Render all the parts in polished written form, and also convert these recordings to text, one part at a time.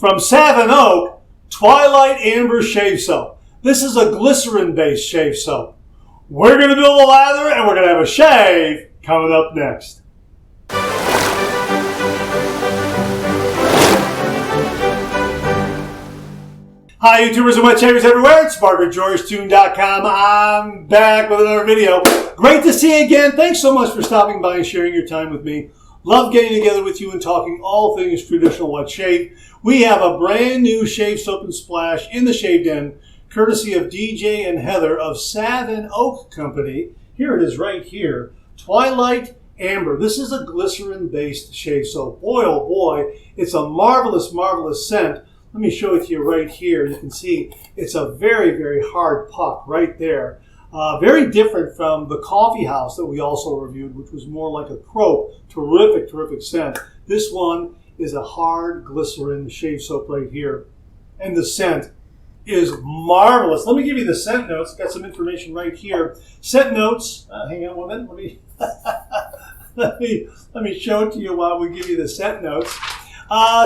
from Salve Oak, Twilight Amber Shave Soap. This is a glycerin-based shave soap. We're going to build a lather and we're going to have a shave coming up next. Hi YouTubers and wet shavers everywhere, it's MargaretGeorgeTune.com. I'm back with another video. Great to see you again. Thanks so much for stopping by and sharing your time with me. Love getting together with you and talking all things traditional wet shave. We have a brand new shave soap and splash in the Shave Den, courtesy of DJ and Heather of Salve Oak Company. Here it is right here, Twilight Amber. This is a glycerin-based shave soap. Boy, oh boy, it's a marvelous, marvelous scent. Let me show it to you right here. You can see it's a very, very hard puck right there. Very different from the Coffee House that we also reviewed, which was more like a crope. Terrific, terrific scent. This one is a hard glycerin shave soap right here. And the scent is marvelous. Let me give you the scent notes. Got some information right here. Scent notes. Hang on 1 minute. Let me show it to you while we give you the scent notes.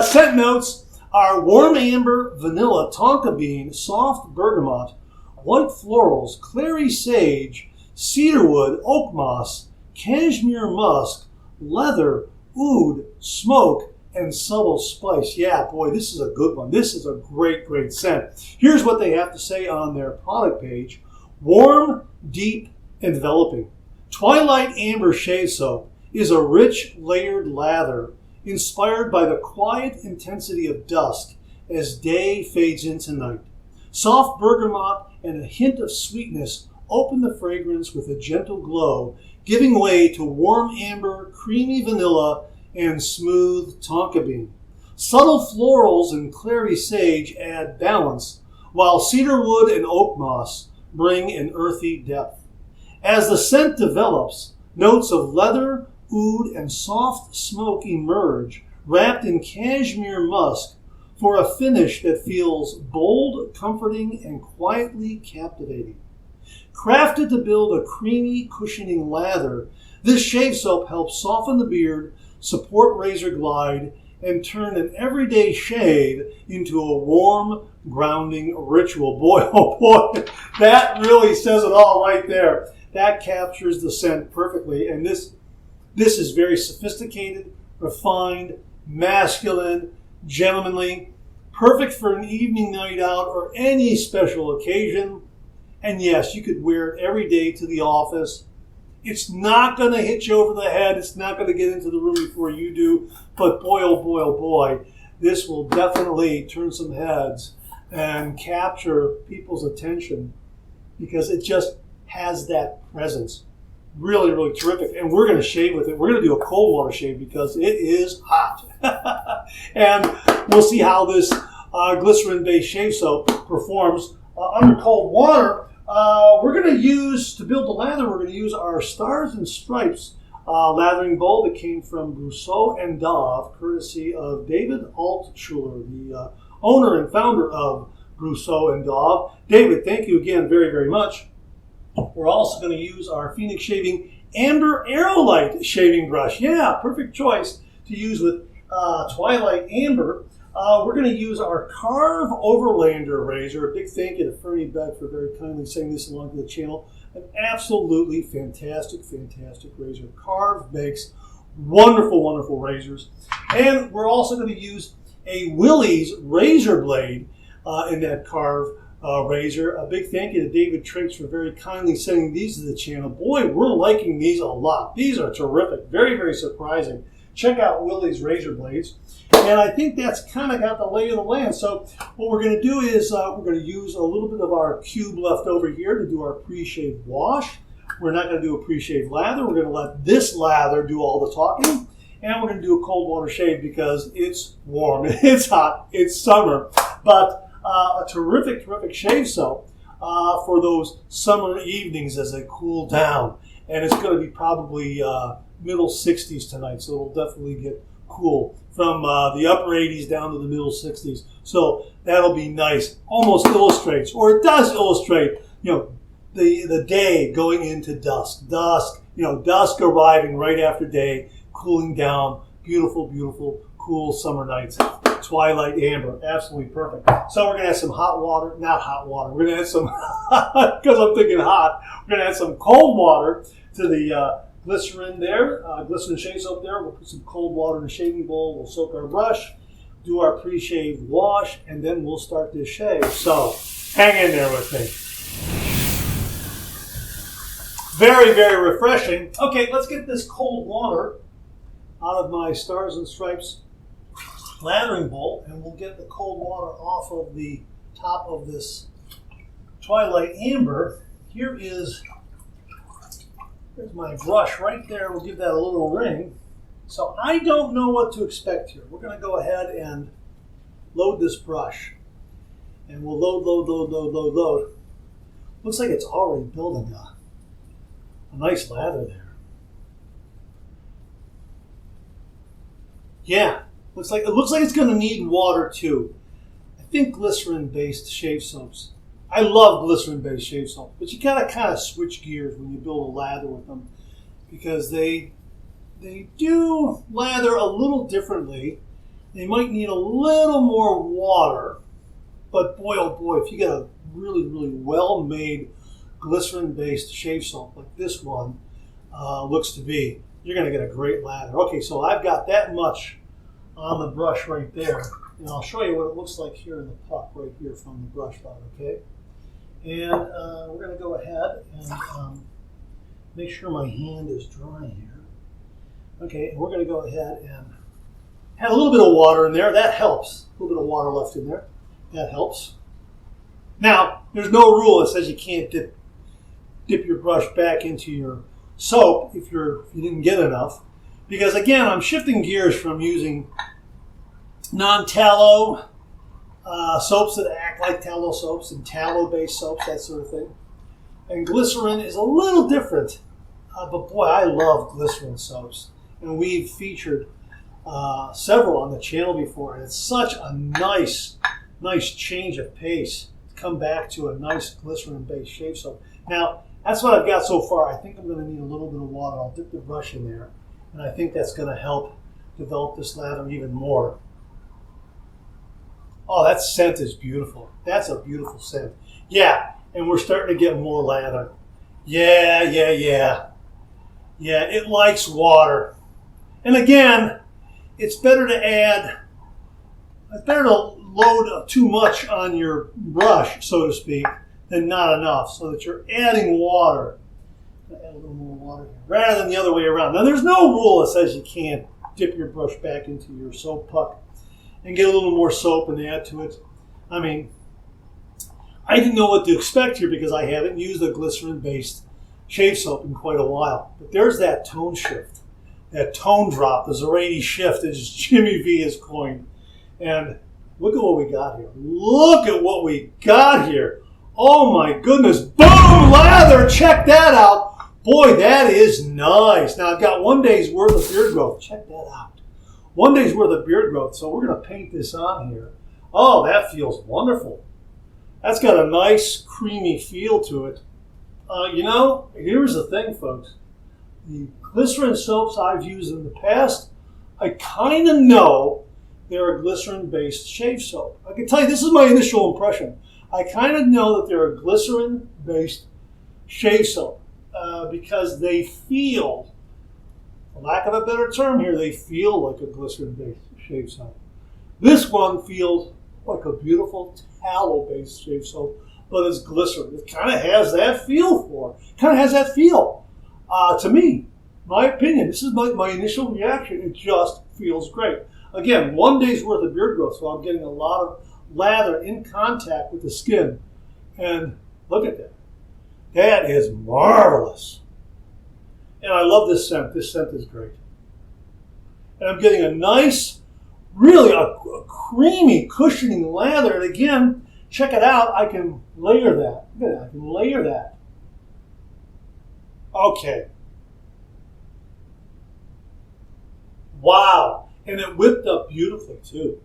Scent notes are warm amber, vanilla, tonka bean, soft bergamot, white florals, clary sage, cedarwood, oak moss, cashmere musk, leather, oud, smoke, and subtle spice. Yeah, boy, this is a good one. This is a great, great scent. Here's what they have to say on their product page. Warm, deep, enveloping. Twilight Amber Shave Soap is a rich, layered lather inspired by the quiet intensity of dusk as day fades into night. Soft bergamot and a hint of sweetness open the fragrance with a gentle glow, giving way to warm amber, creamy vanilla, and smooth tonka bean. Subtle florals and clary sage add balance, while cedarwood and oak moss bring an earthy depth. As the scent develops, notes of leather, oud, and soft smoke emerge, wrapped in cashmere musk, for a finish that feels bold, comforting, and quietly captivating. Crafted to build a creamy, cushioning lather, this shave soap helps soften the beard, support razor glide, and turn an everyday shave into a warm, grounding ritual. Boy, oh boy, that really says it all right there. That captures the scent perfectly, and this is very sophisticated, refined, masculine, gentlemanly, perfect for an evening night out or any special occasion. And yes, you could wear it every day to the office. It's not going to hit you over the head. It's not going to get into the room before you do. But boy, oh boy, oh boy, this will definitely turn some heads and capture people's attention because it just has that presence. Really, really terrific. And we're going to shave with it. We're going to do a cold water shave because it is hot. And we'll see how this glycerin-based shave soap performs under cold water. We're going to use, to build the lather, we're going to use our Stars and Stripes lathering bowl that came from Brousseau and Dove, courtesy of David Altschuler, the owner and founder of Brousseau and Dove. David, thank you again very, very much. We're also going to use our Phoenix Shaving Amber Aerolite shaving brush. Yeah, perfect choice to use with Twilight Amber. We're going to use our Carve Overlander razor. A big thank you to Fernie Beck for very kindly sending this along to the channel. An absolutely fantastic, fantastic razor. Carve makes wonderful, wonderful razors. And we're also going to use a Willys razor blade in that Carve razor. A big thank you to David Triggs for very kindly sending these to the channel. Boy, we're liking these a lot. These are terrific. Very, very surprising. Check out Willys razor blades. And I think that's kind of got the lay of the land. So what we're going to do is we're going to use a little bit of our cube left over here to do our pre-shave wash. We're not going to do a pre-shave lather. We're going to let this lather do all the talking. And we're going to do a cold water shave because it's warm, it's hot, it's summer. But a terrific, terrific shave soap for those summer evenings as they cool down. And it's going to be probably middle 60s tonight, so it'll definitely get cool from the upper 80s down to the middle 60s. So that'll be nice. Almost illustrates, or it does illustrate, the day going into dusk. Dusk arriving right after day, cooling down. Beautiful, beautiful, cool summer nights. Twilight Amber, absolutely perfect. So we're going to add some hot water, not hot water. We're going to add some, because I'm thinking hot, we're going to add some cold water to the glycerin there, glycerin shave soap there. We'll put some cold water in the shaving bowl. We'll soak our brush, do our pre-shave wash, and then we'll start this shave. So hang in there with me. Very, very refreshing. Okay, let's get this cold water out of my Stars and Stripes lathering bowl, and we'll get the cold water off of the top of this Twilight Amber. Here's my brush right there. We'll give that a little ring. So I don't know what to expect here. We're going to go ahead and load this brush. And we'll load. Looks like it's already building a nice lather there. Yeah, it looks like it's going to need water too. I think glycerin-based shave soaps. I love glycerin-based shave soap, but you gotta kind of switch gears when you build a lather with them because they do lather a little differently. They might need a little more water, but boy, oh boy, if you get a really, really well-made glycerin-based shave soap like this one looks to be, you're going to get a great lather. Okay, so I've got that much on the brush right there, and I'll show you what it looks like here in the puck right here from the brush line, okay? And we're going to go ahead and make sure my hand is dry here. Okay, and we're going to go ahead and add a little bit of water in there. That helps. A little bit of water left in there. That helps. Now, there's no rule that says you can't dip your brush back into your soap if you didn't get enough. Because again, I'm shifting gears from using non-tallow soaps that act like tallow soaps and tallow-based soaps, that sort of thing. And glycerin is a little different, but boy, I love glycerin soaps. And we've featured several on the channel before, and it's such a nice change of pace to come back to a nice glycerin-based shave soap. Now, that's what I've got so far. I think I'm going to need a little bit of water. I'll dip the brush in there, and I think that's going to help develop this lather even more. Oh, that scent is beautiful. That's a beautiful scent. Yeah, and we're starting to get more lather. Yeah, it likes water. And again, it's better to load too much on your brush, so to speak, than not enough, so that you're adding water. Add a little more water here, rather than the other way around. Now, there's no rule that says you can't dip your brush back into your soap puck and get a little more soap and add to it. I mean, I didn't know what to expect here because I haven't used a glycerin-based shave soap in quite a while. But there's that tone shift, that tone drop, the Zerati shift, as Jimmy V has coined. And look at what we got here. Look at what we got here. Oh my goodness. Boom! Lather! Check that out. Boy, that is nice. Now I've got 1 day's worth of beard growth. Check that out. 1 day's worth of beard growth. So we're going to paint this on here. Oh, that feels wonderful. That's got a nice creamy feel to it. You know, here's the thing, folks. The glycerin soaps I've used in the past, I kind of know they're a glycerin-based shave soap. I can tell you, this is my initial impression. I kind of know that they're a glycerin-based shave soap because they feel, for lack of a better term here, they feel like a glycerin-based shave soap. This one feels like a beautiful tallow-based shave soap, but it's glycerin. It kind of has that feel for it. Kind of has that feel. To me, my opinion, this is my initial reaction. It just feels great. Again, 1 day's worth of beard growth, so I'm getting a lot of lather in contact with the skin. And look at that. That is marvelous. And I love this scent. This scent is great. And I'm getting a nice, really a creamy, cushioning lather. And again, check it out. I can layer that. Look at that. I can layer that. Okay. Wow. And it whipped up beautifully, too.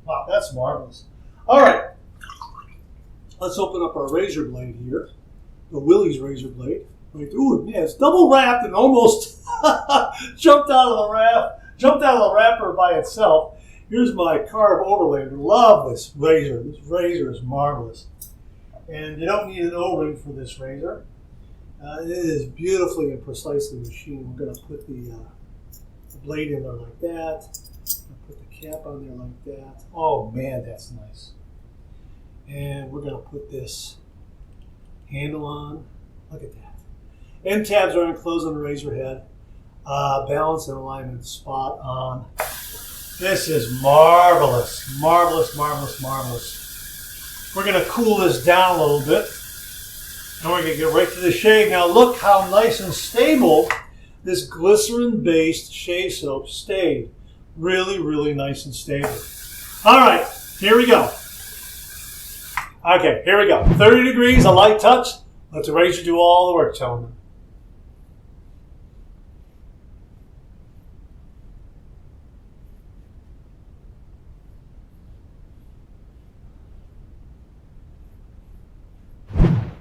Wow, that's marvelous. All right. Let's open up our razor blade here. The Willie's razor blade. Ooh, yeah, it's double wrapped and almost jumped out of the wrap. Jumped out of the wrapper by itself. Here's my carved overlay. Love this razor. This razor is marvelous. And you don't need an O-ring for this razor. It is beautifully and precisely machined. We're going to put the blade in there like that. Put the cap on there like that. Oh man, that's nice. And we're going to put this handle on. Look at that. End tabs are enclosed on the razor head. Balance and alignment spot on. This is marvelous. Marvelous, marvelous, marvelous. We're going to cool this down a little bit. And we're going to get right to the shave. Now look how nice and stable this glycerin-based shave soap stayed. Really, really nice and stable. All right, here we go. Okay, here we go. 30 degrees, a light touch. Let the razor do all the work, gentlemen.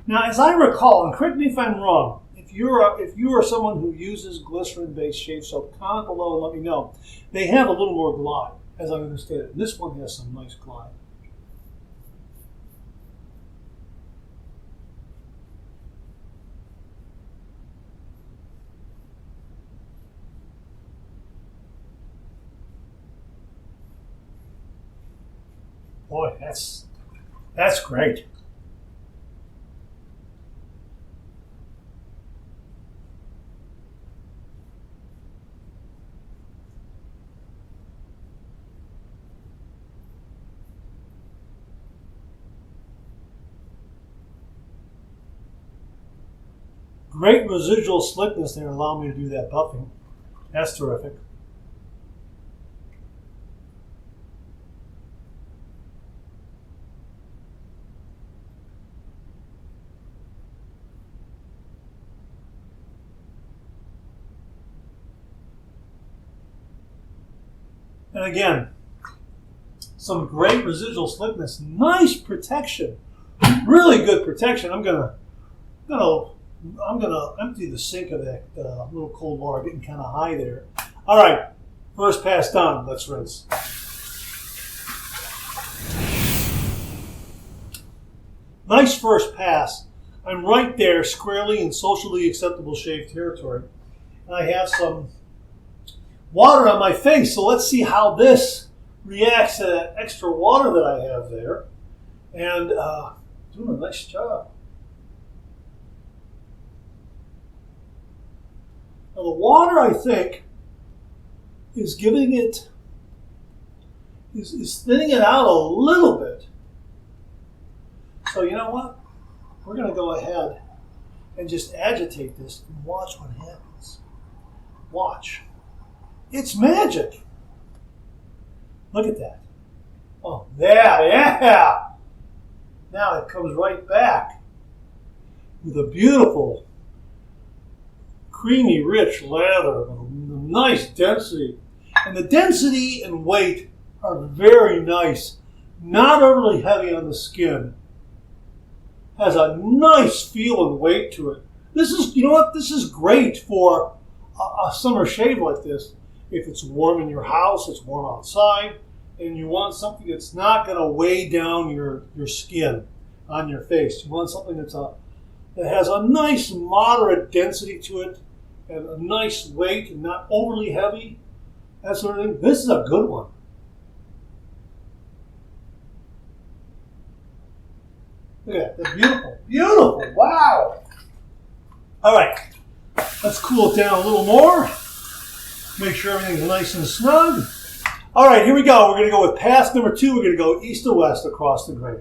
Now, as I recall, and correct me if I'm wrong, if you are someone who uses glycerin-based shave soap, comment below and let me know. They have a little more glide, as I understand it. This one has some nice glide. Boy, that's great. Great residual slickness there allow me to do that buffing. That's terrific. And again, some great residual slickness, nice protection, really good protection. I'm gonna empty the sink of that little cold water, getting kind of high there. All right, first pass done. Let's rinse. Nice first pass. I'm right there, squarely in socially acceptable shave territory. And I have some water on my face, so let's see how this reacts to that extra water that I have there. And doing a nice job. Now the water, I think, is giving it, is thinning it out a little bit. So you know what? We're going to go ahead and just agitate this and watch what happens. Watch. It's magic. Look at that. Oh, yeah. Now it comes right back with a beautiful, creamy, rich lather, nice density. And the density and weight are very nice. Not overly heavy on the skin. Has a nice feel and weight to it. This is, you know what? This is great for a summer shave like this. If it's warm in your house, it's warm outside, and you want something that's not going to weigh down your skin on your face. You want something that has a nice moderate density to it and a nice weight and not overly heavy. That sort of thing. This is a good one. Look at that. They're beautiful. Beautiful. Wow. All right. Let's cool it down a little more. Make sure everything's nice and snug. All right, here we go. We're going to go with pass number 2. We're going to go east to west across the grain.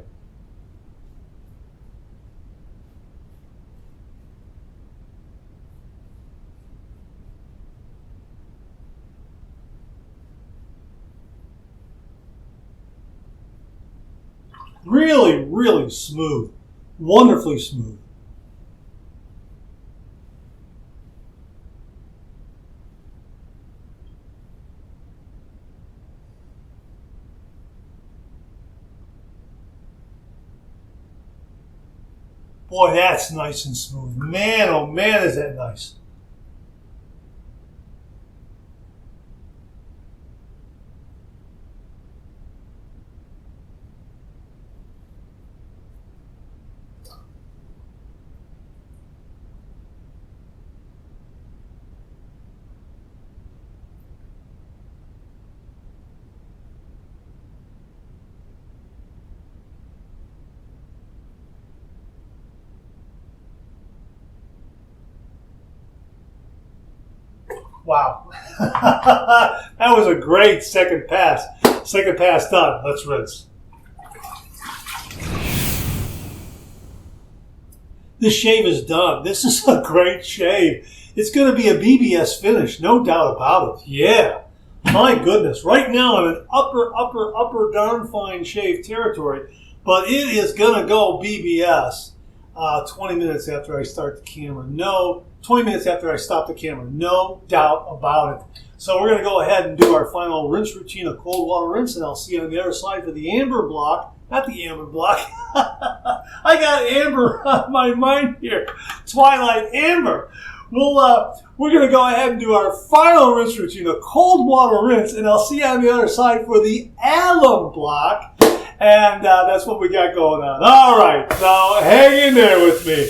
Really, really smooth. Wonderfully smooth. Boy, that's nice and smooth. Man, oh man, is that nice. Wow. That was a great second pass. Second pass done. Let's rinse. This shave is done. This is a great shave. It's going to be a BBS finish, no doubt about it. Yeah. My goodness. Right now I'm in upper darn fine shave territory, but it is going to go BBS 20 minutes after I start the camera. 20 minutes after I stop the camera. No doubt about it. So we're going to go ahead and do our final rinse routine, a cold water rinse, and I'll see you on the other side for the amber block. Not the amber block. I got amber on my mind here. Twilight Amber. We're going to go ahead and do our final rinse routine, a cold water rinse, and I'll see you on the other side for the alum block. And that's what we got going on. All right, so hang in there with me.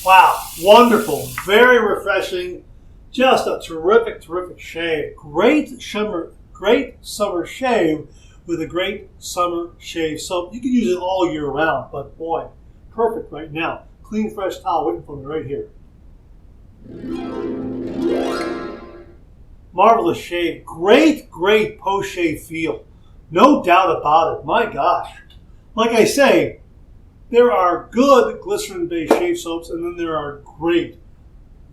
Wow, wonderful, very refreshing, just a terrific shave. Great summer shave with a great summer shave soap. You can use it all year round, but boy, perfect right now. Clean, fresh towel waiting for me right here. Marvelous shave. Great post-shave feel. No doubt about it. My gosh. Like I say, there are good glycerin-based shave soaps, and then there are great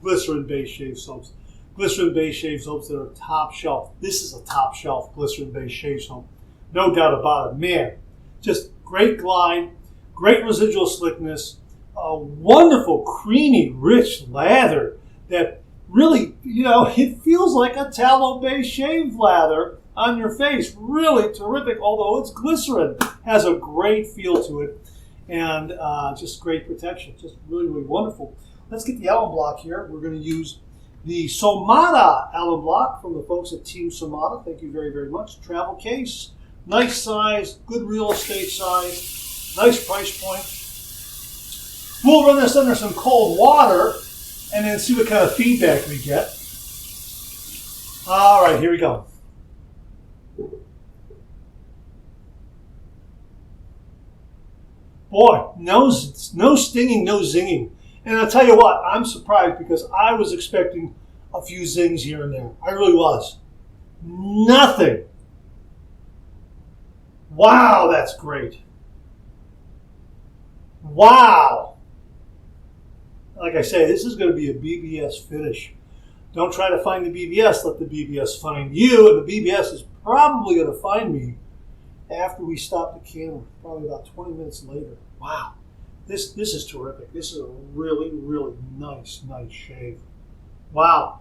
glycerin-based shave soaps. Glycerin-based shave soaps that are top shelf. This is a top shelf glycerin-based shave soap. No doubt about it. Man, just great glide, great residual slickness, a wonderful, creamy, rich lather that really, it feels like a tallow-based shave lather on your face. Really terrific, although it's glycerin. Has a great feel to it, and just great protection. Just really wonderful. Let's get the alum block here. We're going to use the Somata alum block from the folks at Team Somata. Thank you very much. Travel case. Nice size, good real estate size, nice price point. We'll run this under some cold water and then see what kind of feedback we get. All right, here we go. Boy, no stinging, no zinging. And I'll tell you what, I'm surprised because I was expecting a few zings here and there. I really was. Nothing. Wow, that's great. Wow. Like I say, this is going to be a BBS finish. Don't try to find the BBS, let the BBS find you, and the BBS is probably going to find me after we stop the camera, probably about 20 minutes later. Wow. This is terrific. This is a really nice shave. Wow.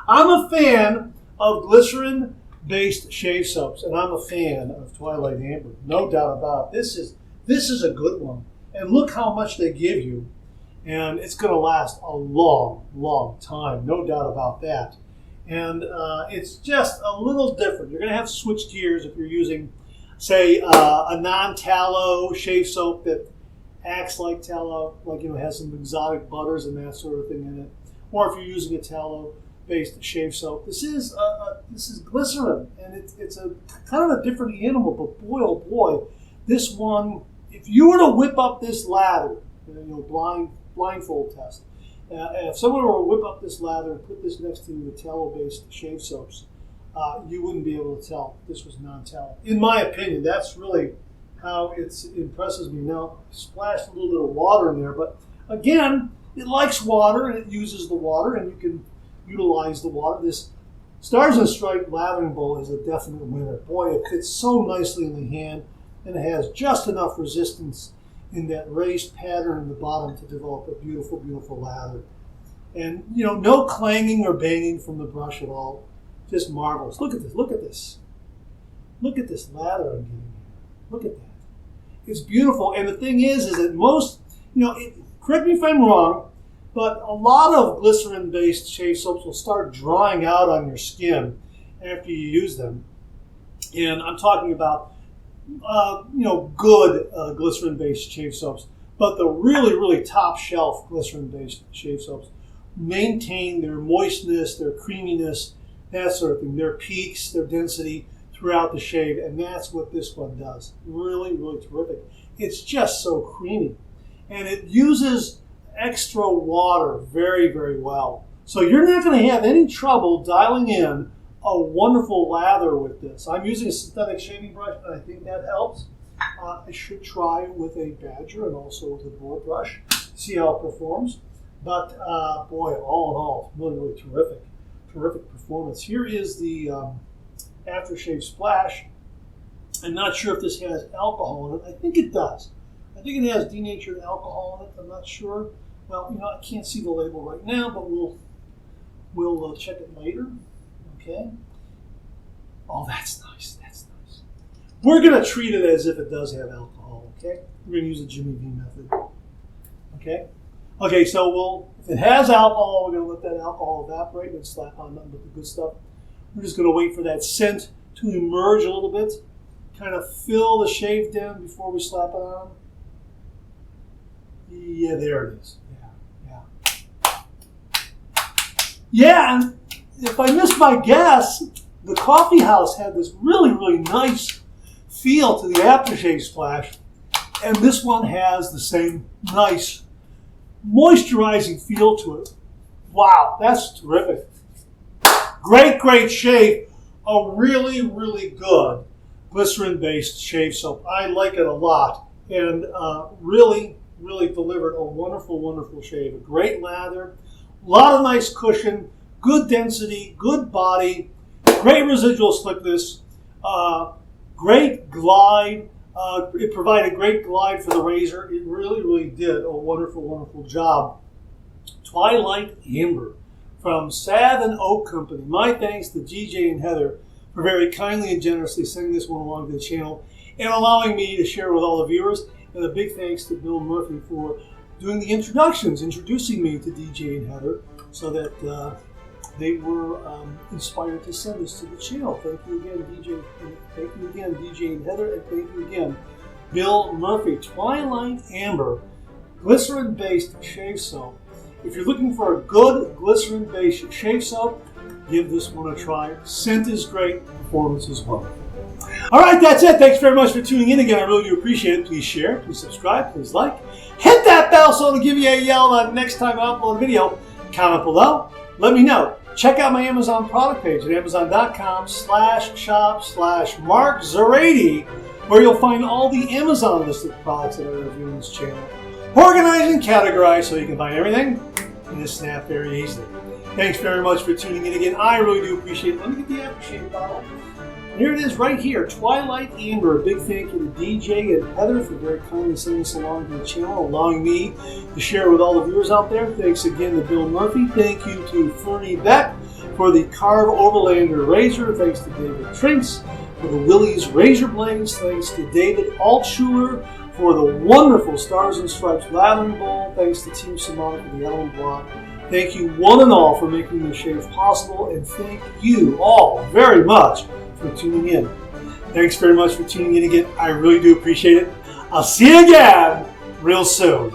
I'm a fan of glycerin-based shave soaps, and I'm a fan of Twilight Amber. No doubt about it. This is a good one. And look how much they give you. And it's going to last a long time. No doubt about that. And it's just a little different. You're going to have to switch gears if you're using, say, a non-tallow shave soap that acts like tallow, like, has some exotic butters and that sort of thing in it. Or if you're using a tallow-based shave soap. This is glycerin, and it's a kind of a different animal, but boy, oh boy, this one, if you were to whip up this lather, blindfold test, if someone were to whip up this lather and put this next to the tallow-based shave soaps, you wouldn't be able to tell this was non-tallow. In my opinion, that's really how it impresses me. Now, I splashed a little bit of water in there, but again, it likes water and it uses the water, and you can utilize the water. This Stars and Stripes lathering bowl is a definite winner. Boy, it fits so nicely in the hand, and it has just enough resistance in that raised pattern in the bottom to develop a beautiful lather. And, no clanging or banging from the brush at all. Just marvelous. Look at this. Look at this. Look at this lather I'm getting here. Look at that. It's beautiful. And the thing is that most, correct me if I'm wrong, but a lot of glycerin-based shave soaps will start drying out on your skin after you use them. And I'm talking about, good glycerin-based shave soaps. But the really top shelf glycerin-based shave soaps maintain their moistness, their creaminess, that sort of thing, their peaks, their density throughout the shave. And that's what this one does. Really terrific. It's just so creamy. And it uses extra water very, very well. So you're not going to have any trouble dialing in a wonderful lather with this. I'm using a synthetic shaving brush, and I think that helps. I should try with a Badger and also with a board brush, see how it performs. But boy, all in all, really, really terrific, terrific performance. Here is the aftershave splash. I'm not sure if this has alcohol in it. I think it does. I think it has denatured alcohol in it. I'm not sure. Well, I can't see the label right now, but we'll check it later. Okay. Oh, that's nice. That's nice. We're going to treat it as if it does have alcohol. Okay. We're going to use the Jimmy V method. Okay. Okay. So if it has alcohol, we're going to let that alcohol evaporate and slap on nothing but the good stuff. We're just going to wait for that scent to emerge a little bit. Kind of fill the shave down before we slap it on. Yeah, there it is. Yeah, and if I miss my guess, the coffee house had this really, really nice feel to the aftershave splash, and this one has the same nice moisturizing feel to it. Wow, that's terrific. Great, great shave. A really, really good glycerin-based shave soap. I like it a lot, and really, really delivered a wonderful, wonderful shave. A great lather. A lot of nice cushion, good density, good body, great residual slickness, great glide. It provided great glide for the razor. It really, really did a wonderful, wonderful job. Twilight Amber from Salve Oak Company. My thanks to DJ and Heather for very kindly and generously sending this one along to the channel and allowing me to share with all the viewers. And a big thanks to Bill Murphy for doing the introductions, introducing me to DJ and Heather, so that they were inspired to send this to the channel. Thank you again, DJ. Thank you again, DJ and Heather, and thank you again, Bill Murphy. Twilight Amber, glycerin-based shave soap. If you're looking for a good glycerin-based shave soap, give this one a try. Scent is great, performance is well. All right, that's it. Thanks very much for tuning in again. I really do appreciate it. Please share, please subscribe, please like. Hit that bell so it'll give you a yell on next time I upload a video. Comment below. Let me know. Check out my Amazon product page at amazon.com/shop/MarkZerati, where you'll find all the Amazon listed products that I review on this channel. Organized and categorized so you can find everything in a snap very easily. Thanks very much for tuning in again. I really do appreciate it. Let me get the aftershave bottle. Here it is right here, Twilight Amber. A big thank you to DJ and Heather for very kindly sending us along to the channel, allowing me to share with all the viewers out there. Thanks again to Bill Murphy. Thank you to Fernie Beck for the Carve Overlander razor. Thanks to David Trinks for the Willys razor blades. Thanks to David Altschuler for the wonderful Stars and Stripes lathering bowl. Thanks to Team Simona for the Allen block. Thank you one and all for making this shave possible, and thank you all very much for tuning in. Thanks very much for tuning in again. I really do appreciate it. I'll see you again real soon.